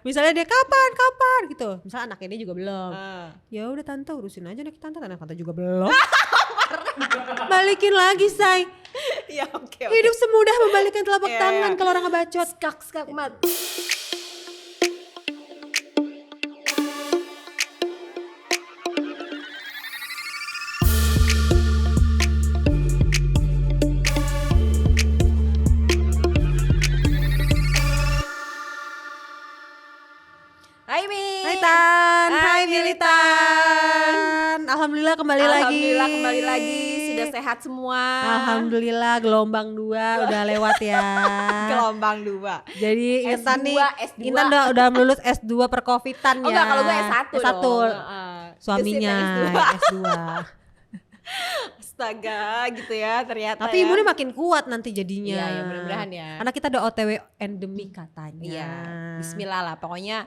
Misalnya dia kapan gitu. Misalnya anak ini juga belum. Ah. Ya udah tante urusin aja anak tante juga belum. Balikin lagi say. Ya oke. Hidup semudah membalikkan telapak Iya, tangan iya. kalau orang ngebacot. Skak mat. Hai Mi. Hai Tan, Hai, hai Militan. Militan. Alhamdulillah kembali lagi. Alhamdulillah kembali lagi, sudah sehat semua. Alhamdulillah gelombang 2 udah lewat ya. Gelombang 2. Jadi Intan S2, nih, S2. Intan udah lulus S2 percovidan ya. Oh enggak, kalau gue S1 S1 dong. suaminya Gesit S2. Astaga gitu ya ternyata. Tapi ya. imunnya makin kuat nanti jadinya. Iya, ya mudah-mudahan ya. Karena kita udah OTW endemik katanya. Iya, bismillah lah pokoknya.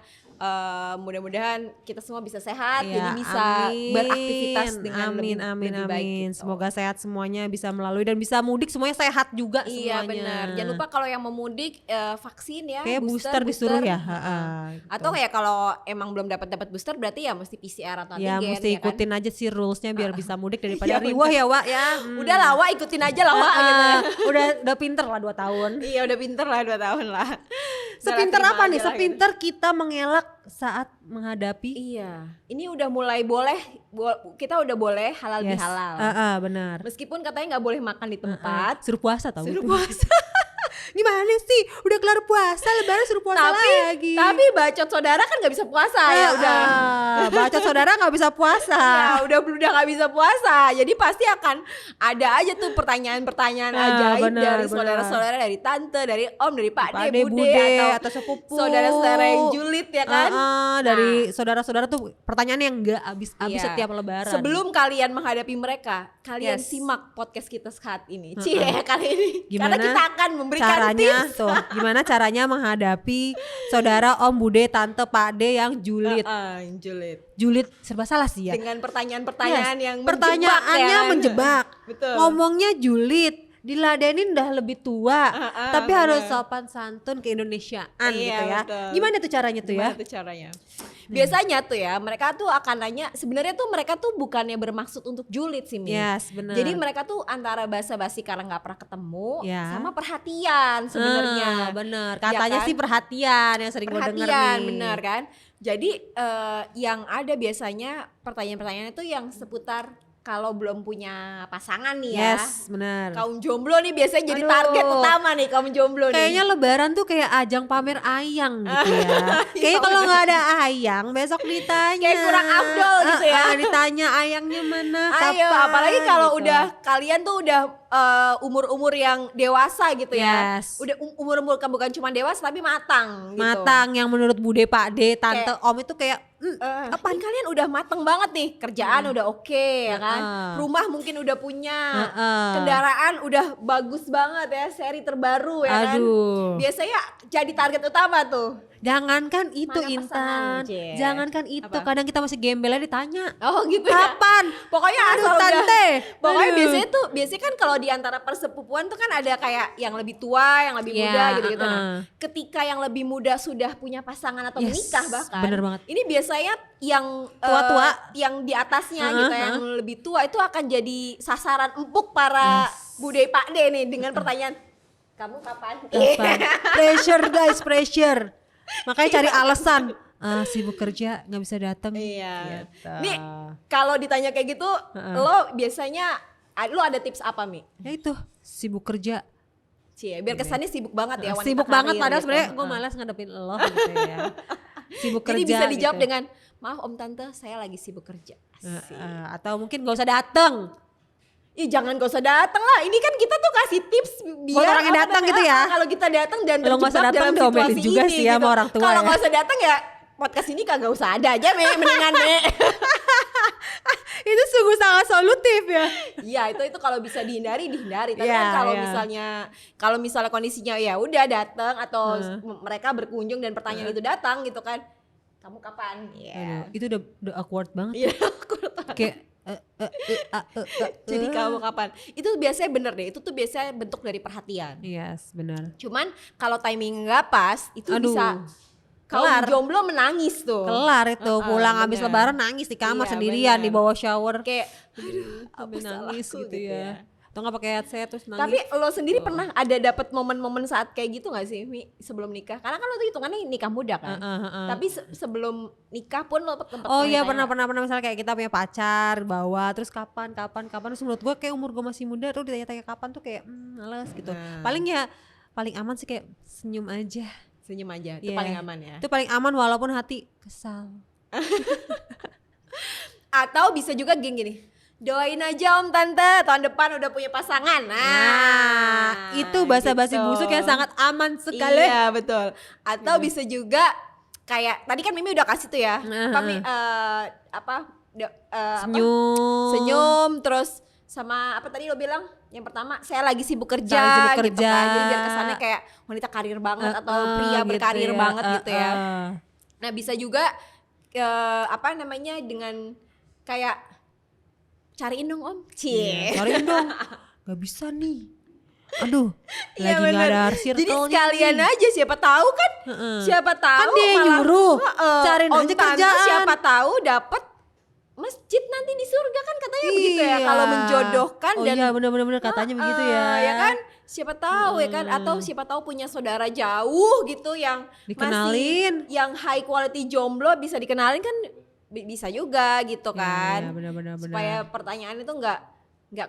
Mudah-mudahan kita semua bisa sehat, Iya, jadi bisa amin, beraktivitas dengan amin, lebih baik gitu. Semoga sehat semuanya, bisa melalui dan bisa mudik semuanya sehat juga Iya semuanya. benar. Jangan lupa kalau yang mau mudik vaksin ya. Kayak booster disuruh ya. Gitu. Atau kayak kalau emang belum dapat booster berarti ya mesti PCR atau Ya antigen. mesti ya kan? ikutin aja sih rulesnya biar bisa mudik daripada Iya, riwah ya Wak ya. Udah lah Wak, ikutin aja lah Wak gitu ya. Udah pinter lah 2 tahun. Iya udah pinter lah 2 tahun lah. Sepinter Udah lah, apa terima nih? aja lah Sepinter kita mengelak saat menghadapi. Iya, ini udah mulai kita udah boleh halal bihalal. Benar. Meskipun katanya nggak boleh makan di tempat, Suruh puasa tau. suruh itu. puasa. Gimana sih? Udah kelar puasa, lebaran suruh puasa lagi. Tapi bacot saudara kan nggak bisa puasa ya udah. Bacot saudara nggak bisa puasa. Ya udah nggak bisa puasa. Jadi pasti akan ada aja tuh pertanyaan-pertanyaan ajaib dari saudara-saudara, dari tante, dari om, dari pak de, bude, atau sepupu. Saudara-saudara yang julid ya kan. Dari saudara-saudara tuh pertanyaan yang nggak habis-habis setiap lebaran. Sebelum kalian menghadapi mereka, kalian simak podcast kita saat ini. Kali ini. Gimana karena kita akan memberikan caranya tips. tuh, gimana caranya menghadapi saudara, om, bude, tante, pak de yang julid. Julid serba salah sih ya. Dengan pertanyaan-pertanyaan yang pertanyaannya menjebak. Betul. Ngomongnya julid, diladenin udah lebih tua, tapi harus sopan santun ke Indonesiaan gitu ya. Betul. Gimana tuh caranya tuh ya? Gimana tuh caranya? Biasanya tuh ya mereka tuh akan nanya, sebenarnya tuh mereka tuh bukannya bermaksud untuk julid sih Mi. Yes, benar. Jadi mereka tuh antara basa-basi karena nggak pernah ketemu, sama perhatian sebenarnya. Bener, Ya katanya kan? sih perhatian yang sering gue denger Perhatian, nih. bener kan? Jadi yang ada biasanya pertanyaan-pertanyaan itu yang seputar kalau belum punya pasangan nih ya. Yes, benar. Kaum jomblo nih biasanya jadi Aduh. target utama nih kaum jomblo nih. Kayaknya lebaran tuh kayak ajang pamer ayang gitu ya. Kayaknya kalau nggak ada ayang besok ditanya. Kayak kurang afdol gitu ya. Ditanya ayangnya mana, Ayo, kapan, apalagi kalau gitu. udah kalian tuh udah umur-umur yang dewasa gitu ya. Yes. Udah umur-umur bukan cuma dewasa tapi matang gitu. Matang yang menurut bude, pak de, tante, om itu kayak Apaan kalian udah mateng banget nih, kerjaan udah oke ya kan, rumah mungkin udah punya, kendaraan udah bagus banget ya, seri terbaru ya kan. Biasanya jadi target utama tuh. Jangankan itu Mana Intan, pasangan, Cie? jangankan itu, Apa? kadang kita masih gembelnya ditanya. Oh gitu ya. Kapan? Pokoknya Aduh, asal tante. udah. Pokoknya Aduh. biasanya kan kalau di antara persepupuan tuh kan ada kayak yang lebih tua, yang lebih muda gitu-gitu. Nah, ketika yang lebih muda sudah punya pasangan atau menikah bahkan. Bener banget. Ini biasanya yang Tua-tua. yang di atasnya gitu, yang lebih tua itu akan jadi sasaran empuk para bude pak de nih dengan pertanyaan, kamu kapan? Pressure guys, pressure. Makanya cari alasan. Sibuk kerja nggak bisa datang. Iya. Gitu. Nih kalau ditanya kayak gitu, lo biasanya lo ada tips apa Mi? Ya itu, sibuk kerja. Cie, biar kesannya sibuk banget ya wanita Sibuk banget karir padahal gitu. sebenarnya gue malas ngadepin lo gitu ya. Sibuk kerja. Jadi bisa dijawab gitu. dengan, maaf om tante saya lagi sibuk kerja. Asik. Atau mungkin gak usah dateng. Ih jangan gak usah dateng lah. Ini kan kita tuh kasih tips biar Buat orang yang datang gitu ya. Kalau kita datang dan Kalau nggak usah terjebak datang dalam diomelin situasi juga ini sih ya sama orang tua Kalau ya. nggak usah datang ya podcast ini kagak usah ada aja mendingan Itu sungguh sangat solutif ya. Iya itu kalau bisa dihindari. Tapi Iya, kan iya. kalau misalnya kondisinya ya udah datang atau mereka berkunjung dan pertanyaan itu datang gitu kan. Kamu kapan? Aduh, itu udah awkward banget. Iya, Kayak jadi kamu kapan? Itu biasanya bener deh. Itu tuh biasanya bentuk dari perhatian. Yes, benar. Cuman kalau timing nggak pas, itu Aduh. bisa kaum jomblo menangis tuh. Kelar itu, pulang habis lebaran nangis di kamar sendirian di bawah shower. Kayak aduh, nangis gitu ya. Atau nggak pakai headset terus nangis. Tapi lo sendiri pernah ada dapet momen-momen saat kayak gitu nggak sih, Mi, sebelum nikah? Karena kan lo tuh hitungannya nikah muda kan. Tapi sebelum nikah pun lo tempat. Oh iya, pernah misalnya kayak kita punya pacar bawa terus kapan terus menurut gue kayak umur gue masih muda tuh ditanya-tanya kapan tuh kayak males gitu. Paling aman sih kayak senyum aja itu paling aman ya. Itu paling aman walaupun hati kesal. Atau bisa juga gini, doain aja om tante tahun depan udah punya pasangan. Nah itu basa-basi busuk yang sangat aman sekali. Iya betul. Atau bisa juga kayak tadi kan Mimi udah kasih tuh ya, senyum terus sama apa tadi lo bilang yang pertama saya lagi sibuk kerja. Gitu kan. Jadi biar kesannya kayak wanita karir banget atau pria berkarir gitu banget gitu ya. Nah bisa juga dengan kayak cariin dong om, cariin dong, gak bisa nih, aduh lagi gak ada circle. Jadi sekalian nih. Aja siapa tahu kan, siapa tahu kan dia nyuruh, cariin aja kerjaan. Siapa tahu dapet masjid nanti di surga kan katanya begitu ya kalau menjodohkan. Dan iya benar katanya begitu ya kan siapa tahu ya kan, atau siapa tahu punya saudara jauh gitu yang dikenalin, masih yang high quality jomblo bisa dikenalin kan. Bisa juga gitu kan. Ya, benar. Supaya pertanyaan itu nggak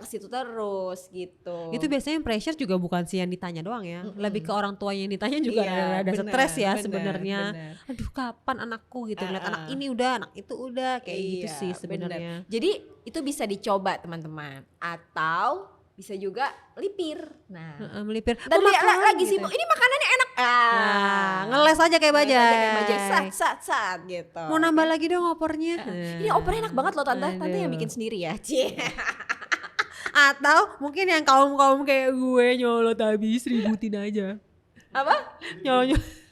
ke situ terus gitu. Itu biasanya yang pressure juga bukan sih yang ditanya doang ya. Lebih ke orang tuanya yang ditanya juga ada stres ya sebenarnya. Aduh kapan anakku gitu, ngeliat anak ini udah, anak itu udah kayak gitu sih sebenarnya. Jadi itu bisa dicoba teman-teman. Atau bisa juga melipir. Nah, melipir. Dan lagi gitu. Sibuk. Ini makanannya enak. Ngeles aja kayak bajai. Sat gitu. Mau nambah lagi dong opornya. Ini opornya enak banget loh tante. Tante yang bikin sendiri ya. Atau mungkin yang kaum kayak gue nyolot habis ributin aja. Apa?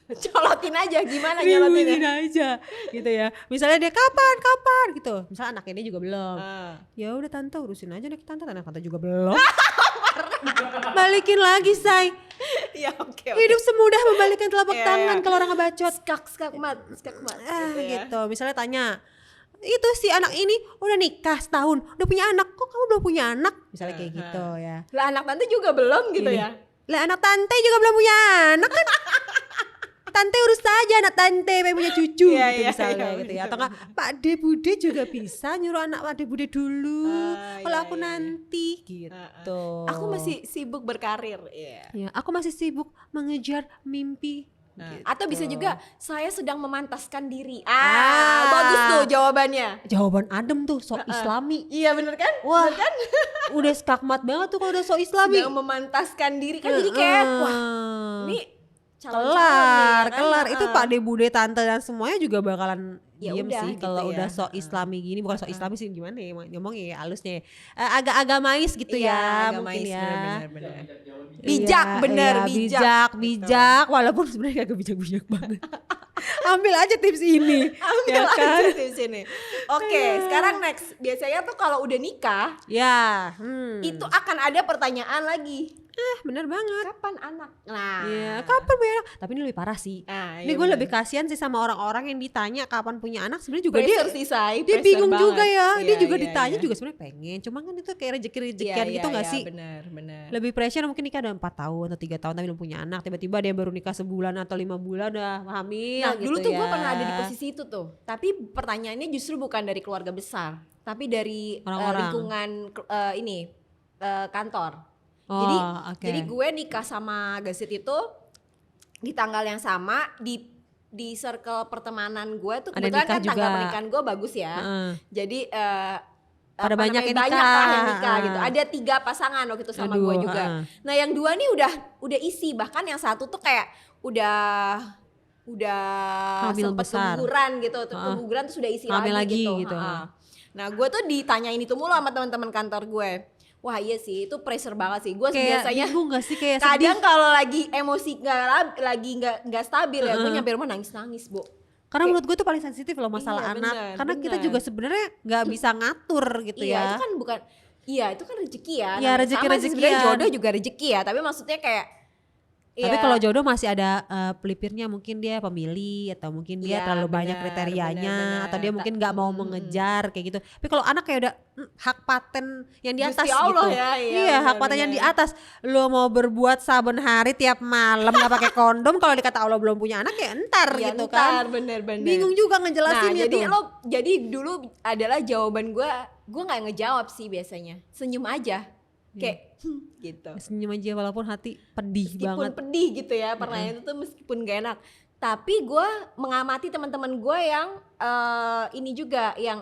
Colotin aja, gimana nyolotin aja gitu ya. Misalnya dia kapan gitu. Misalnya anaknya dia juga belum. Ya udah tante urusin aja nih tante juga belum. Balikin lagi say. Ya oke. Hidup semudah membalikkan telapak tangan kalau orang ngebacot. Skak mat. Gitu. Misalnya tanya, itu si anak ini udah nikah setahun, udah punya anak, kok kamu belum punya anak? Misalnya kayak gitu ya. Lah anak tante juga belum gitu ya. Lah anak tante juga belum punya anak kan. Tante urus saja anak tante pengen punya cucu gitu misalnya gitu ya. Atau enggak Pak De Bude juga bisa nyuruh anak Pak De Bude dulu. Kalau aku nanti gitu. Aku masih sibuk berkarir. Ya, aku masih sibuk mengejar mimpi. Gitu. Atau bisa juga saya sedang memantaskan diri. Bagus tuh jawabannya. Jawaban adem tuh, sok islami. Iya bener kan? Wah, bener kan? Udah skakmat banget tuh kalau udah sok islami. Sedang memantaskan diri kan jadi kayak wah ini kelar itu Pak De Bude tante dan semuanya juga bakalan diem sih kalau gitu udah sok islami gini. Bukan sok islami sih gimana ya ngomongnya ya halusnya agak agamais gitu ya mungkin ya. Bener. Bijak walaupun sebenarnya agak bijak banget. Ambil aja tips ini. Tips ini. Oke, sekarang next. Biasanya tuh kalau udah nikah itu akan ada pertanyaan lagi. Bener banget. Kapan anak? Nah, kapan punya anak? Tapi ini lebih parah sih. Ini gue lebih kasihan sih sama orang-orang yang ditanya kapan punya anak. Sebenarnya juga dia bingung banget. Juga ya. Dia juga ditanya juga sebenarnya pengen. Cuma kan itu kayak rezeki-rezekian gitu nggak sih? Benar. Lebih pressure mungkin nikah udah 4 tahun atau 3 tahun tapi belum punya anak. Tiba-tiba dia baru nikah sebulan atau 5 bulan udah hamil. Nah, gitu dulu tuh ya. gue pernah ada di posisi itu tuh. Tapi pertanyaannya justru bukan dari keluarga besar, tapi dari lingkungan kantor. Jadi gue nikah sama Gasit itu di tanggal yang sama di circle pertemanan gue tuh kebetulan kan tanggal pernikahan gue bagus ya. Jadi pada banyak yang nikah gitu. Ada 3 pasangan waktu itu sama gue juga. Nah yang 2 nih udah isi, bahkan yang satu tuh kayak udah sempet keguguran gitu. Keguguran tuh sudah isi lagi gitu. Nah gue tuh ditanyain itu mulu sama teman-teman kantor gue. Wah iya sih, itu pressure banget sih. Gue biasanya gak sih, kayak kadang kalau lagi emosi nggak stabil ya, gue nyampe rumah nangis Bu. Karena menurut gue tuh paling sensitif loh masalah anak. Karena kita juga sebenarnya nggak bisa ngatur gitu ya. Itu kan bukan, itu kan rezeki ya. Ya rezeki sebenarnya jodoh juga rezeki ya. Tapi maksudnya kayak Tapi kalau jodoh masih ada pelipirnya, mungkin dia pemilih atau mungkin dia terlalu banyak kriterianya atau dia mungkin nggak mau mengejar kayak gitu. Tapi kalau anak kayak udah hak paten yang di atas Allah gitu. Ya, iya hak paten yang di atas. Lo mau berbuat saben hari tiap malam nggak pakai kondom, kalau dikata Allah belum punya anak ya entar gitu kan. Bener. Bingung juga ngejelasinnya Jadi dulu adalah jawaban gue nggak ngejawab sih biasanya, senyum aja kayak gitu. Senyum aja walaupun hati pedih meskipun banget. Meskipun pedih gitu ya pertanyaan itu tuh, meskipun gak enak. Tapi gue mengamati teman-teman gue yang ini juga yang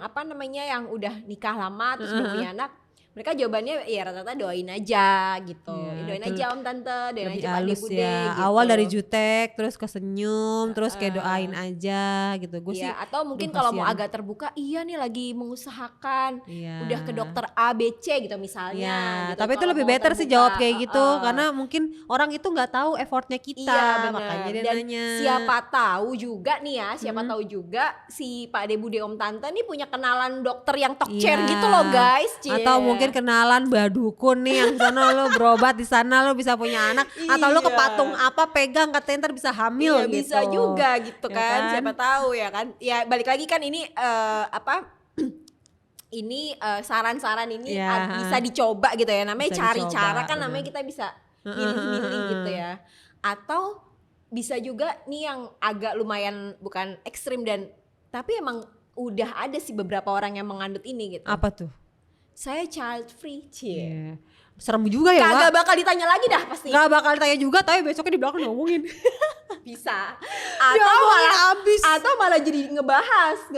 yang udah nikah lama terus udah punya anak. Mereka jawabannya ya rata-rata doain aja gitu. Doain aja om tante, doain aja pak de bude gitu. Awal dari jutek terus ke senyum, terus kayak doain aja gitu. Gue sih atau mungkin kalau mau agak terbuka, iya nih lagi mengusahakan udah ke dokter A B C gitu misalnya gitu. Tapi itu lebih better sih jawab kayak gitu karena mungkin orang itu nggak tahu effortnya kita, makanya dia nanya. Siapa tahu juga nih ya, tahu juga si pak de bude om tante nih punya kenalan dokter yang tokcer gitu loh guys. Atau mungkin kenalan mbak dukun nih yang sana lo berobat di sana lo bisa punya anak, atau lo ke patung apa pegang katanya ntar bisa hamil gitu. Bisa juga gitu kan? Siapa tahu ya kan. Ya balik lagi kan ini ini saran-saran ini bisa dicoba gitu ya, namanya bisa cari cara kan, namanya kita bisa milih-milih gitu ya. Atau bisa juga nih yang agak lumayan bukan ekstrim tapi emang udah ada sih beberapa orang yang mengandut ini gitu. Apa tuh? Saya child free, serem juga ya. Kagak bakal ditanya lagi dah pasti. Gak bakal ditanya juga, tapi besoknya di belakang ngomongin. Bisa. Atau malah jadi ngebahas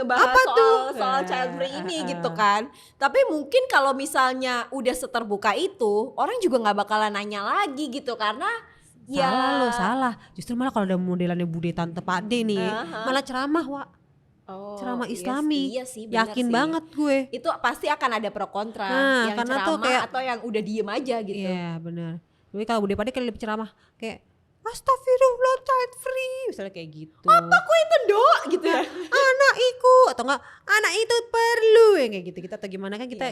soal child free ini gitu kan. Tapi mungkin kalau misalnya udah seterbuka itu, orang juga nggak bakalan nanya lagi gitu karena salah. Justru malah kalau ada modelannya bude tante pak de nih, malah ceramah ceramah Islami. Iya sih, yakin sih. banget gue. Itu pasti akan ada pro kontra yang karena ceramah tuh kayak, atau yang udah diem aja gitu. Iya benar. Jadi kalau bude pade kan lebih ceramah kayak astagfirullah child free misalnya kayak gitu. Apa itu dok gitu ya. Anak iku atau enggak anak itu perlu yang kayak gitu. Kita atau gimana kan kita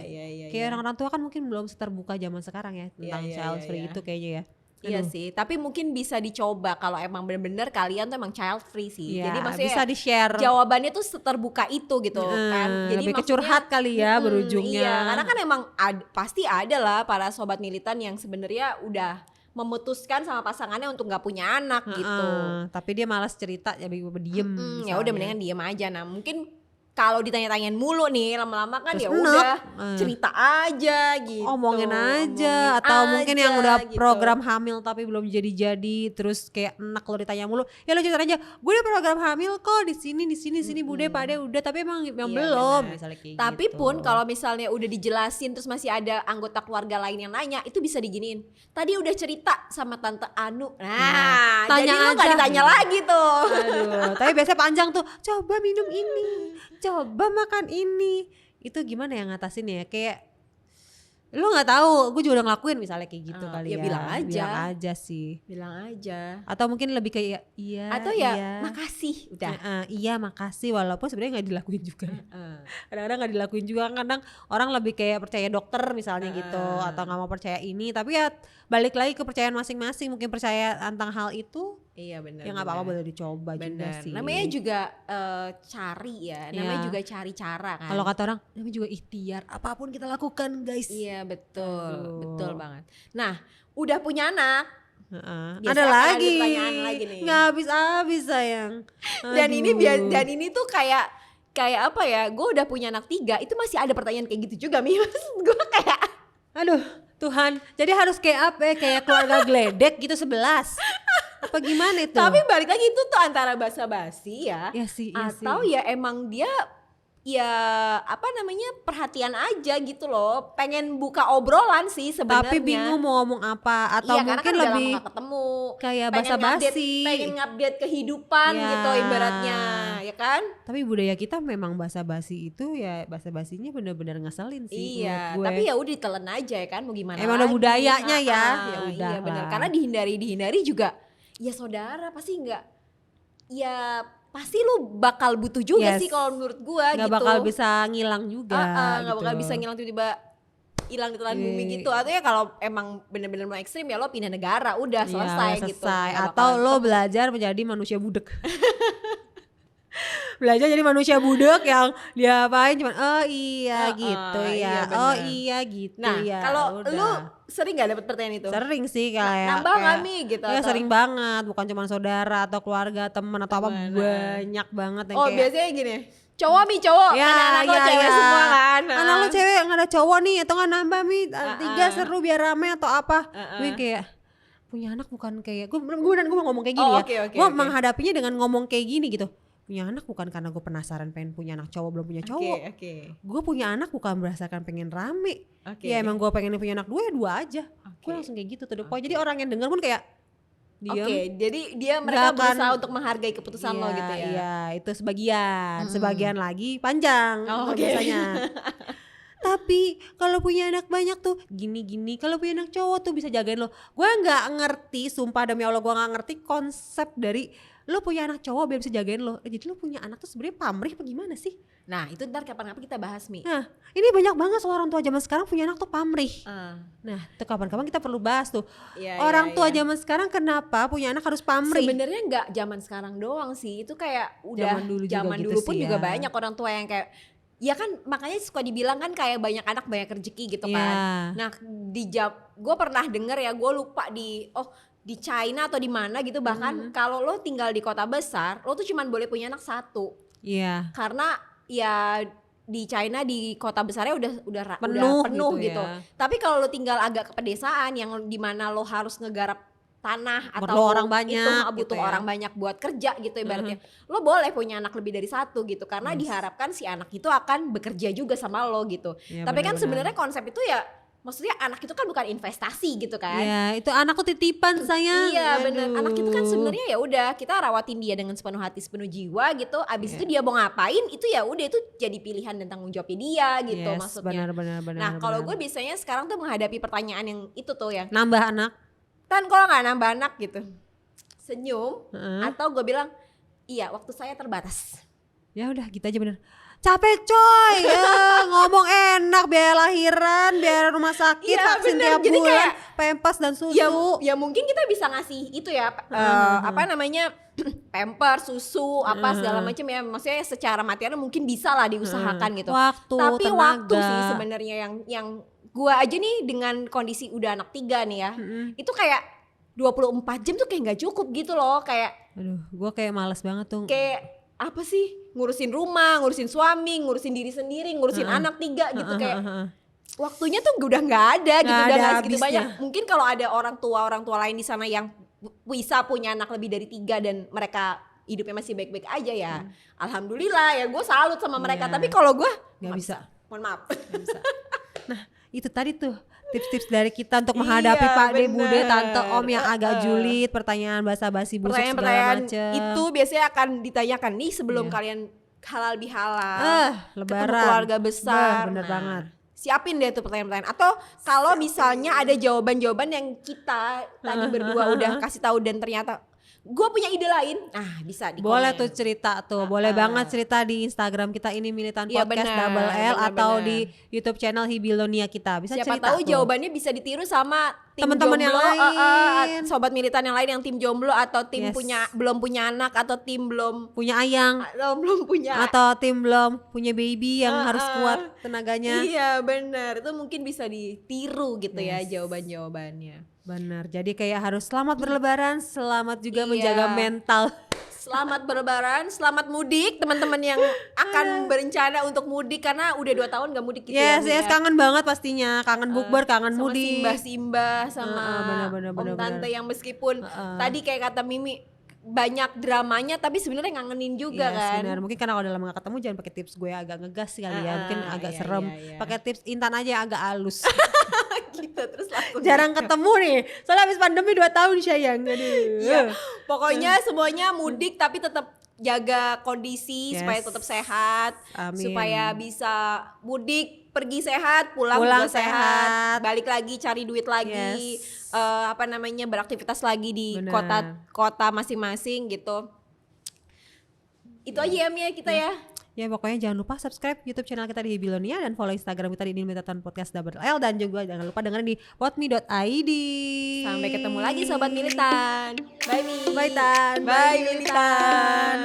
kayak orang tua kan mungkin belum terbuka zaman sekarang ya tentang child free itu kayaknya ya. Iya sih, tapi mungkin bisa dicoba kalau emang benar-benar kalian tuh emang child free sih. Jadi maksudnya bisa di-share. Jawabannya tuh seterbuka itu gitu kan. Jadi lebih curhat kali ya berujungnya. Iya, karena kan emang pasti ada lah para sobat militan yang sebenarnya udah memutuskan sama pasangannya untuk nggak punya anak gitu. Tapi dia malas cerita, jadi diem. Ya udah mendingan diem aja. Nah mungkin kalau ditanya-tanyain mulu nih lama-lama kan ya udah cerita aja gitu. Omongin aja atau mungkin yang udah gitu. Program hamil tapi belum jadi terus kayak enak lo ditanya mulu. Ya lo cerita aja, gue udah program hamil kok di sini bude pade udah tapi emang belum misalnya kayak tapi gitu. pun kalau misalnya udah dijelasin terus masih ada anggota keluarga lain yang nanya, itu bisa diginiin. Tadi udah cerita sama tante Anu. Nah, tanya jadi lo gak ditanya lagi tuh. Aduh, tapi biasanya panjang tuh. Coba minum ini. Coba makan ini. Itu gimana ya ngatasin ya, kayak lu nggak tahu, gue juga udah ngelakuin misalnya kayak gitu kali ya. Bilang aja sih. Bilang aja. Atau mungkin lebih kayak iya. Atau ya makasih. Udah. Iya makasih, walaupun sebenarnya nggak dilakuin juga. Kadang-kadang nggak dilakuin juga. Kadang orang lebih kayak percaya dokter misalnya gitu, atau nggak mau percaya ini. Tapi ya balik lagi ke kepercayaan masing-masing. Mungkin percaya tentang hal itu. Iya benar. Ya nggak apa-apa, boleh dicoba juga sih. Namanya juga cari ya. Namanya juga cari cara kan. Kalau kata orang, namanya juga ikhtiar. Apapun kita lakukan guys. Iya betul, betul banget. Nah, udah punya anak. Ada lagi. Nih. Nggak habis-habis sayang. Dan ini tuh kayak apa ya? Gue udah punya anak 3, itu masih ada pertanyaan kayak gitu juga, Mi. Gue kayak, aduh Tuhan. Jadi harus kayak apa ya? Kayak keluarga geledek gitu 11. Apa gimana itu? Tapi balik lagi itu tuh antara basa-basi ya. Iya sih. Atau ya emang dia ya apa namanya perhatian aja gitu loh, pengen buka obrolan sih sebenarnya. Tapi bingung mau ngomong apa atau mungkin kan lebih udah ketemu kayak basa-basi, pengen ngupdate kehidupan gitu ibaratnya ya kan. Tapi budaya kita memang basa-basi itu ya basa-basinya benar-benar ngeselin sih. Iya tapi ya udah ditelan aja ya kan, mau gimana emang lagi. Budayanya ya udah iya benar, karena dihindari juga ya saudara pasti enggak ya pasti lu bakal butuh juga sih kalau menurut gua. Gak gitu. bakal bisa ngilang juga. Gak bakal bisa ngilang tiba-tiba hilang di telan bumi gitu. Atau ya kalau emang bener-bener mau ekstrim ya lo pindah negara, udah selesai gitu. Atau lo belajar menjadi manusia budek. Belajar jadi manusia budek yang dia apain cuman gitu ya. Iya gitu nah, ya. Nah kalau lu sering gak dapet pertanyaan itu? Sering sih kayak nambah gak Mi gitu? Ya sering banget, bukan cuma saudara atau keluarga, teman atau apa, banyak banget yang kayak biasanya gini, cowok ya, anak lo cewek semua kan. Anak lo cewek gak ada cowok nih atau gak nambah Mi 3 seru biar rame atau apa. Gue kayak punya anak bukan kayak gue mau ngomong kayak gini gue menghadapinya dengan ngomong kayak gini gitu. Punya anak bukan karena gue penasaran pengen punya anak cowok belum punya cowok. Gue punya anak bukan berdasarkan pengen rame. Ya emang gue pengen punya anak 2 ya 2 aja. Gue langsung kayak gitu tuh. Jadi orang yang denger pun kayak jadi mereka berusaha untuk menghargai keputusan lo gitu ya. Iya, itu sebagian lagi panjang biasanya. Tapi kalau punya anak banyak tuh gini-gini, kalau punya anak cowok tuh bisa jagain lo. Gue nggak ngerti, sumpah demi Allah gue nggak ngerti konsep dari lo punya anak cowok biar bisa jagain lo. Jadi lo punya anak tuh sebenarnya pamrih apa gimana sih? Nah itu ntar kapan-kapan kita bahas Mi. Nah ini banyak banget soal orang tua zaman sekarang punya anak tuh pamrih. Nah itu kapan-kapan kita perlu bahas tuh. Orang tua zaman sekarang kenapa punya anak harus pamrih? Sebenarnya nggak zaman sekarang doang sih, itu kayak udah zaman dulu pun juga banyak orang tua yang kayak ya kan, makanya suka dibilang kan kayak banyak anak banyak rezeki gitu kan. Nah gue pernah denger ya, gue lupa di China atau di mana gitu, bahkan kalau lo tinggal di kota besar lo tuh cuman boleh punya anak 1. Karena ya di China di kota besarnya udah penuh gitu. Tapi kalau lo tinggal agak ke pedesaan yang dimana lo harus ngegarap tanah atau orang banyak itu butuh orang banyak buat kerja gitu ibaratnya, lo boleh punya anak lebih dari 1 gitu, karena diharapkan si anak itu akan bekerja juga sama lo gitu. Tapi kan sebenarnya konsep itu ya, maksudnya anak itu kan bukan investasi gitu kan. Iya, itu anak tuh titipan sayang. Iya benar. Anak itu kan sebenarnya ya udah kita rawatin dia dengan sepenuh hati, sepenuh jiwa gitu. Abis itu dia mau ngapain itu ya udah, itu jadi pilihan dan tanggung jawabnya dia gitu maksudnya. Benar. Nah kalau gue biasanya sekarang tuh menghadapi pertanyaan yang itu tuh ya. Nambah anak. Kan kalau nggak nambah anak gitu, senyum atau gue bilang iya waktu saya terbatas. Ya udah gitu aja bener. Capek coy ngomong enak, biaya lahiran, biaya rumah sakit, vaksin tiap bulan, kayak, pampers dan susu. Ya mungkin kita bisa ngasih itu ya apa namanya pampers, susu, apa segala macam ya. Maksudnya secara material mungkin bisa lah diusahakan gitu. Tapi tenaga. Waktu sih sebenarnya yang gue aja nih dengan kondisi udah anak 3 nih ya, itu kayak 24 jam tuh kayak nggak cukup gitu loh, kayak. Aduh, gue kayak males banget tuh. Kayak apa sih, ngurusin rumah, ngurusin suami, ngurusin diri sendiri, ngurusin anak 3 gitu, kayak waktunya tuh udah nggak ada gitu, udah nggak segitu banyak. Mungkin kalau ada orang tua lain di sana yang bisa punya anak lebih dari 3 dan mereka hidupnya masih baik-baik aja ya, alhamdulillah ya, gue salut sama mereka. Tapi kalau gue nggak bisa, mohon maaf, nggak bisa. Nah itu tadi tuh tips-tips dari kita untuk menghadapi Pak De, Bude, Tante, Om yang agak julid, pertanyaan basa-basi busuk segala macam. Itu biasanya akan ditanyakan nih sebelum kalian halal bihalal, lebaran, ketemu keluarga besar. Bener banget. Siapin deh tuh pertanyaan-pertanyaan. Atau kalau misalnya ada jawaban-jawaban yang kita tadi berdua udah kasih tahu dan ternyata gue punya ide lain, bisa di komen. Boleh tuh cerita tuh, boleh banget cerita di Instagram kita ini Militan Podcast double L atau di YouTube channel Hibilonia kita. Bisa siapa cerita tahu jawabannya bisa ditiru sama tim teman-teman yang lain, sobat militan yang lain yang tim jomblo atau tim belum punya anak atau tim belum punya ayang atau belum punya atau tim belum punya baby yang harus kuat tenaganya. Iya benar, itu mungkin bisa ditiru gitu ya jawaban-jawabannya. Benar, jadi kayak harus selamat berlebaran, selamat juga menjaga mental. Selamat berlebaran, selamat mudik teman-teman yang akan berencana untuk mudik karena udah 2 tahun gak mudik gitu. Yes, kangen banget pastinya, kangen bukber, kangen sama mudik. Simba sama om tante yang meskipun tadi kayak kata Mimi banyak dramanya tapi sebenarnya ngangenin juga kan. Benar, mungkin karena kalau udah lama gak ketemu jangan pakai tips gue agak ngegas kali ya, mungkin agak serem. Pakai tips Intan aja yang agak halus. Gitu terus langsung jarang ketemu nih soalnya habis pandemi 2 tahun sayang. Aduh. Pokoknya semuanya mudik tapi tetap jaga kondisi supaya tetap sehat. Amin. Supaya bisa mudik pergi sehat, pulang juga sehat, balik lagi cari duit lagi, beraktivitas lagi di kota masing-masing gitu. Itu aja ya Mia kita ya. Ya pokoknya jangan lupa subscribe YouTube channel kita di Babylonia dan follow Instagram kita di Militan Podcast _L, dan juga jangan lupa dengerin di podme.id. Sampai ketemu lagi Sobat Militan. Bye Mi. Bye Tan. Bye Militan.